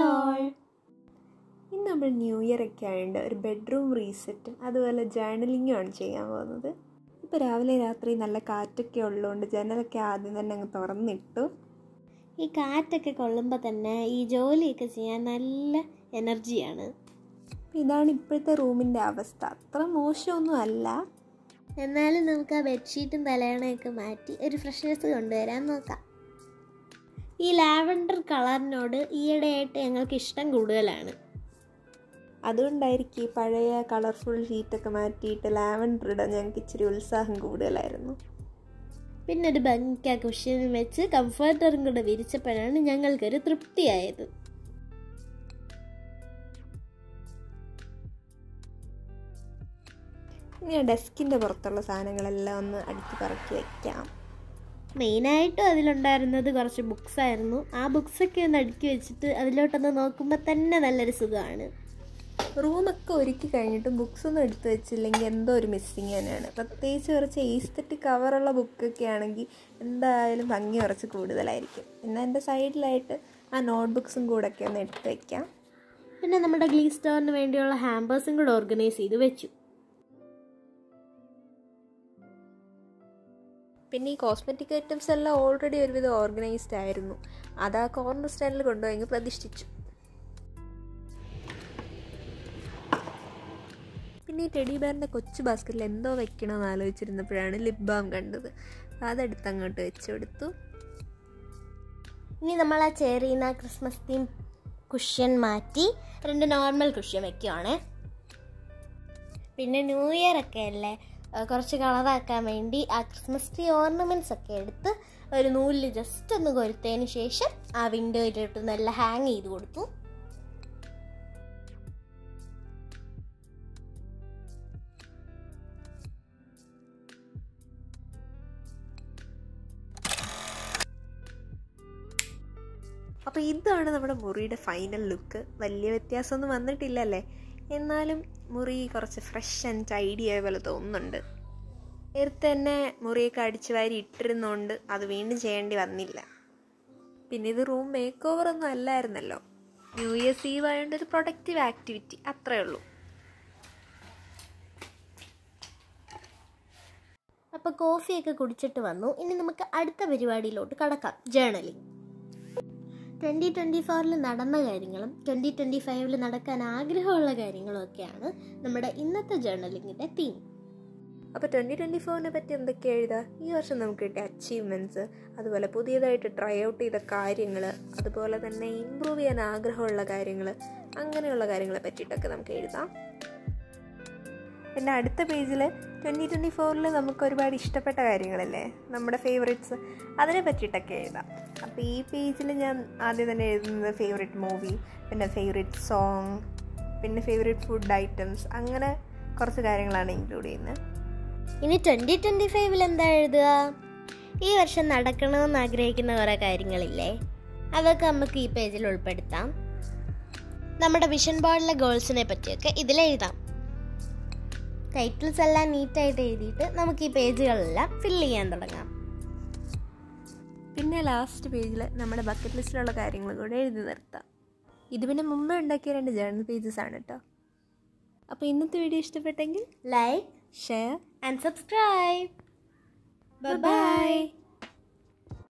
All. ഇന്ന് നമ്മൾ new year ഒക്കെ ആയതുകൊണ്ട് ഒരു ബെഡ്റൂം റീസെറ്റും അതുപോലെ ജേർണലിങ്ങും ആണ് ചെയ്യാൻ പോകുന്നത്. ഇപ്പോൾ രാവിലെ രാത്രി നല്ല കാറ്റൊക്കെ ഉള്ളതുകൊണ്ട് ജനലൊക്കെ ആദ്യം തന്നെ അങ്ങ് തുറന്നിട്ടു. ഈ കാറ്റൊക്കെ കൊള്ളുമ്പോൾ തന്നെ ഈ ജോലിയൊക്കെ ചെയ്യാൻ നല്ല എനർജിയാണ്. ഇതാണ് ഇപ്പോഴത്തെ റൂമിൻ്റെ അവസ്ഥ. അത്ര മോശമൊന്നും അല്ല, എന്നാലും നമുക്ക് ആ ബെഡ്ഷീറ്റും തലയണയൊക്കെ മാറ്റി ഒരു ഫ്രഷ്നെസ് കൊണ്ടുവരാൻ നോക്കാം. ഈ ലാവൻഡർ കളറിനോട് ഈയിടെയായിട്ട് ഞങ്ങൾക്ക് ഇഷ്ടം കൂടുതലാണ്. അതുകൊണ്ടായിരിക്കും ഈ പഴയ കളർഫുൾ ഷീറ്റൊക്കെ മാറ്റിയിട്ട് ലാവൻഡർ ഇടാൻ ഞങ്ങൾക്ക് ഇച്ചിരി ഉത്സാഹം കൂടുതലായിരുന്നു. പിന്നെ ഒരു ഭംഗിക്ക് കുഷ്യനും വെച്ച് കംഫർട്ടറും കൂടെ വിരിച്ചപ്പോഴാണ് ഞങ്ങൾക്കൊരു തൃപ്തിയായത്. ഇനി ഡെസ്കിൻ്റെ പുറത്തുള്ള സാധനങ്ങളെല്ലാം ഒന്ന് അടുക്കി പറക്കി വയ്ക്കാം. മെയിനായിട്ടും അതിലുണ്ടായിരുന്നത് കുറച്ച് ബുക്സായിരുന്നു. ആ ബുക്സൊക്കെ ഒന്ന് അടുക്കി വെച്ചിട്ട് അതിലോട്ടൊന്ന് നോക്കുമ്പോൾ തന്നെ നല്ലൊരു സുഖമാണ്. റൂമൊക്കെ ഒരുക്കി കഴിഞ്ഞിട്ട് ബുക്സ് ഒന്നും എടുത്തു വെച്ചില്ലെങ്കിൽ എന്തോ ഒരു മിസ്സിങ് തന്നെയാണ്. പ്രത്യേകിച്ച് കുറച്ച് എസ്തെറ്റിക് കവറുള്ള ബുക്കൊക്കെ ആണെങ്കിൽ എന്തായാലും ഭംഗി കുറച്ച് കൂടുതലായിരിക്കും. പിന്നെ എൻ്റെ സൈഡിലായിട്ട് ആ നോട്ട് ബുക്സും കൂടെ ഒക്കെ ഒന്ന് എടുത്ത് വയ്ക്കാം. പിന്നെ നമ്മുടെ ഗ്ലീ സ്റ്റോറിന് വേണ്ടിയുള്ള ഹാമ്പേഴ്സും കൂടെ ഓർഗനൈസ് ചെയ്ത് വെച്ചു. പിന്നെ ഈ കോസ്മെറ്റിക് ഐറ്റംസ് എല്ലാം ഓൾറെഡി ഒരുവിധം ഓർഗനൈസ്ഡ് ആയിരുന്നു. അത് ആ കോർണർ സ്റ്റാൻഡിൽ കൊണ്ടുപോയി പ്രതിഷ്ഠിച്ചു. പിന്നെ ഈ ടെഡി ബെയറിൻ്റെ കൊച്ചു ബാസ്ക്കറ്റിൽ എന്തോ വെക്കണമെന്ന് ആലോചിച്ചിരുന്നപ്പോഴാണ് ലിപ് ബാം കണ്ടത്. അതെടുത്ത് അങ്ങോട്ട് വെച്ചു കൊടുത്തു. ഇനി നമ്മൾ ആ ചെറിയ ക്രിസ്മസ് തീം കുഷ്യൻ മാറ്റി 2 നോർമൽ കുഷ്യൻ വെക്കുവാണേ. പിന്നെ ന്യൂ ഇയർ ഒക്കെ അല്ലേ, കുറച്ച് കളറാക്കാൻ വേണ്ടി ആ ക്രിസ്മസ് ട്രീ ഓർണമെൻറ്റ്സ് ഒക്കെ എടുത്ത് ഒരു നൂലിൽ ജസ്റ്റ് ഒന്ന് കൊരുത്തതിന് ശേഷം ആ വിൻഡോയിലിട്ട് നല്ല ഹാങ് ചെയ്ത് കൊടുത്തു. അപ്പോൾ ഇതാണ് നമ്മുടെ മുറിയുടെ ഫൈനൽ ലുക്ക്. വലിയ വ്യത്യാസമൊന്നും വന്നിട്ടില്ലല്ലേ, എന്നാലും മുറി കുറച്ച് ഫ്രഷ് ആൻഡ് ടൈഡി ആയ പോലെ തോന്നുന്നുണ്ട്. നേരത്തെ തന്നെ മുറിയൊക്കെ അടിച്ചു വാരി ഇട്ടിരുന്നതുകൊണ്ട് അത് വീണ്ടും ചെയ്യേണ്ടി വന്നില്ല. പിന്നെ ഇത് റൂം മേക്ക് ഓവർ ഒന്നും അല്ലായിരുന്നല്ലോ, ന്യൂ ഇയേഴ്സ് ഈവ് ആയതുകൊണ്ട് ഒരു പ്രൊഡക്റ്റീവ് ആക്ടിവിറ്റി, അത്രയേ ഉള്ളൂ. അപ്പോൾ കോഫിയൊക്കെ കുടിച്ചിട്ട് വന്നു. ഇനി നമുക്ക് അടുത്ത പരിപാടിയിലോട്ട് കടക്കാം, ജേർണലിംഗ്. 2024 നടന്ന കാര്യങ്ങളും 2025 നടക്കാൻ ആഗ്രഹമുള്ള കാര്യങ്ങളും ഒക്കെയാണ് നമ്മുടെ ഇന്നത്തെ ജേർണലിങ്ങിൻ്റെ തീം. അപ്പോൾ 2024 പറ്റി എന്തൊക്കെ എഴുതാം? ഈ വർഷം നമുക്ക് കിട്ടിയ അച്ചീവ്മെൻറ്റ്സ്, അതുപോലെ പുതിയതായിട്ട് ട്രൈ ഔട്ട് ചെയ്ത കാര്യങ്ങൾ, അതുപോലെ തന്നെ ഇമ്പ്രൂവ് ചെയ്യാൻ ആഗ്രഹമുള്ള കാര്യങ്ങൾ, അങ്ങനെയുള്ള കാര്യങ്ങളെ പറ്റിയിട്ടൊക്കെ നമുക്ക് എഴുതാം. എൻ്റെ അടുത്ത പേജിൽ 2024 നമുക്ക് ഒരുപാട് ഇഷ്ടപ്പെട്ട കാര്യങ്ങളല്ലേ, നമ്മുടെ ഫേവറേറ്റ്സ്, അതിനെ പറ്റിയിട്ടൊക്കെ എഴുതാം. അപ്പോൾ ഈ പേജിൽ ഞാൻ ആദ്യം തന്നെ എഴുതുന്നത് ഫേവറേറ്റ് മൂവി, പിന്നെ ഫേവറേറ്റ് സോങ്, പിന്നെ ഫേവറേറ്റ് ഫുഡ് ഐറ്റംസ്, അങ്ങനെ കുറച്ച് കാര്യങ്ങളാണ് ഇൻക്ലൂഡ് ചെയ്യുന്നത്. ഇനി 2025 എന്താ എഴുതുക? ഈ വർഷം നടക്കണമെന്ന് ആഗ്രഹിക്കുന്ന കുറേ കാര്യങ്ങളില്ലേ, അതൊക്കെ നമുക്ക് ഈ പേജിൽ ഉൾപ്പെടുത്താം. നമ്മുടെ വിഷൻ ബോർഡിലെ ഗോൾസിനെ പറ്റിയൊക്കെ ഇതിലെഴുതാം. ടൈറ്റിൽസ് എല്ലാം നീറ്റായിട്ട് എഴുതിയിട്ട് നമുക്ക് ഈ പേജുകളെല്ലാം ഫില്ല് ചെയ്യാൻ തുടങ്ങാം. പിന്നെ ലാസ്റ്റ് പേജിൽ നമ്മുടെ ബക്കറ്റ് ലിസ്റ്റിലുള്ള കാര്യങ്ങൾ കൂടെ എഴുതി നിർത്താം. ഇത് പിന്നെ മുമ്പേ ഉണ്ടാക്കിയ 2 ജേർണൽ പേജസ് ആണ് കേട്ടോ. അപ്പോൾ ഇന്നത്തെ വീഡിയോ ഇഷ്ടപ്പെട്ടെങ്കിൽ like, share and subscribe. By.